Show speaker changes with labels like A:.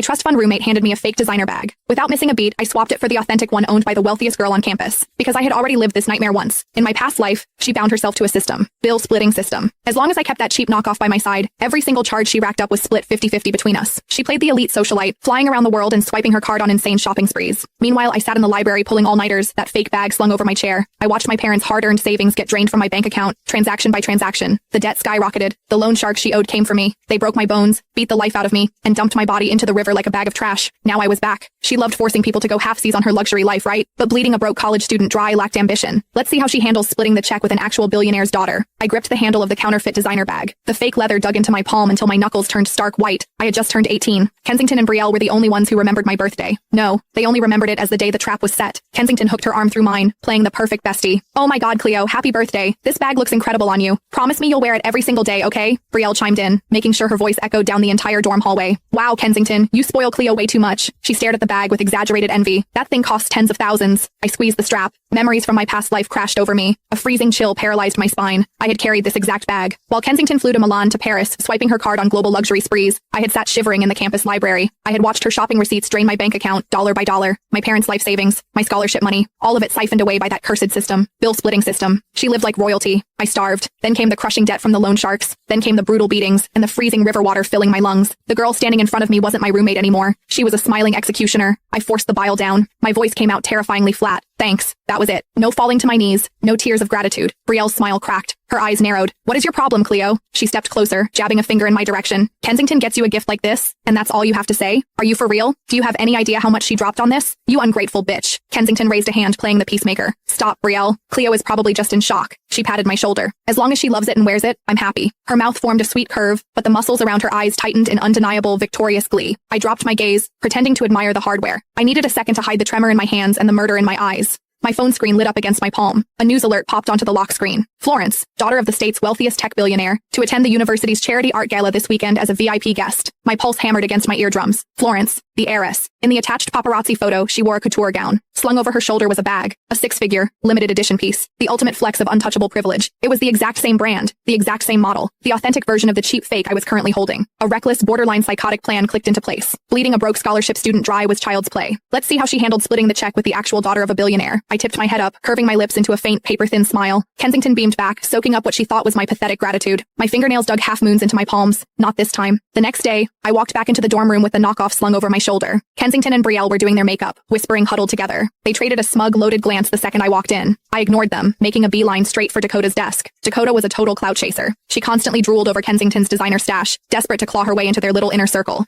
A: My trust fund roommate handed me a fake designer bag. Without missing a beat, I swapped it for the authentic one owned by the wealthiest girl on campus, because I had already lived this nightmare once. In my past life, she bound herself to a system. Bill-splitting system. As long as I kept that cheap knockoff by my side, every single charge she racked up was split 50-50 between us. She played the elite socialite, flying around the world and swiping her card on insane shopping sprees. Meanwhile, I sat in the library pulling all-nighters, that fake bag slung over my chair. I watched my parents' hard-earned savings get drained from my bank account, transaction by transaction. The debt skyrocketed. The loan shark she owed came for me. They broke my bones, beat the life out of me, and dumped my body into the river like a bag of trash. Now I was back. She loved forcing people to go halfsies on her luxury life, right? But bleeding a broke college student dry lacked ambition. Let's see how she handles splitting the check with an actual billionaire's daughter. I gripped the handle of the counterfeit designer bag. The fake leather dug into my palm until my knuckles turned stark white. I had just turned 18. Kensington and Brielle were the only ones who remembered my birthday. No, they only remembered it as the day the trap was set. Kensington hooked her arm through mine, playing the perfect bestie. Oh my god, Cleo, happy birthday. This bag looks incredible on you. Promise me you'll wear it every single day, okay? Brielle chimed in, making sure her voice echoed down the entire dorm hallway. Wow, Kensington, you spoil Cleo way too much. She stared at the bag with exaggerated envy. That thing costs tens of thousands. I squeezed the strap. Memories from my past life crashed over me. A freezing chill paralyzed my spine. I had carried this exact bag. While Kensington flew to Milan to Paris, swiping her card on global luxury sprees, I had sat shivering in the campus library. I had watched her shopping receipts drain my bank account, dollar by dollar. My parents' life savings, my scholarship money, all of it siphoned away by that cursed system. Bill-splitting system. She lived like royalty. I starved. Then came the crushing debt from the loan sharks. Then came the brutal beatings, and the freezing river water filling my lungs. The girl standing in front of me wasn't my roommate anymore. She was a smiling executioner. I forced the bile down. My voice came out terrifyingly flat. Thanks. That was it. No falling to my knees. No tears of gratitude. Brielle's smile cracked. Her eyes narrowed. What is your problem, Cleo? She stepped closer, jabbing a finger in my direction. Kensington gets you a gift like this, and that's all you have to say? Are you for real? Do you have any idea how much she dropped on this? You ungrateful bitch. Kensington raised a hand, playing the peacemaker. Stop, Brielle. Cleo is probably just in shock. She patted my shoulder. As long as she loves it and wears it, I'm happy. Her mouth formed a sweet curve, but the muscles around her eyes tightened in undeniable, victorious glee. I dropped my gaze, pretending to admire the hardware. I needed a second to hide the tremor in my hands and the murder in my eyes. My phone screen lit up against my palm. A news alert popped onto the lock screen. Florence, daughter of the state's wealthiest tech billionaire, to attend the university's charity art gala this weekend as a VIP guest. My pulse hammered against my eardrums. Florence, the heiress. In the attached paparazzi photo, she wore a couture gown. Slung over her shoulder was a bag, a six-figure, limited edition piece, the ultimate flex of untouchable privilege. It was the exact same brand, the exact same model, the authentic version of the cheap fake I was currently holding. A reckless, borderline psychotic plan clicked into place. Bleeding a broke scholarship student dry was child's play. Let's see how she handled splitting the check with the actual daughter of a billionaire. I tipped my head up, curving my lips into a faint, paper-thin smile. Kensington beamed back, soaking up what she thought was my pathetic gratitude. My fingernails dug half-moons into my palms. Not this time. The next day, I walked back into the dorm room with the knockoff slung over my shoulder. Kensington and Brielle were doing their makeup, whispering huddled together. They traded a smug, loaded glance the second I walked in. I ignored them, making a beeline straight for Dakota's desk. Dakota was a total clout chaser. She constantly drooled over Kensington's designer stash, desperate to claw her way into their little inner circle.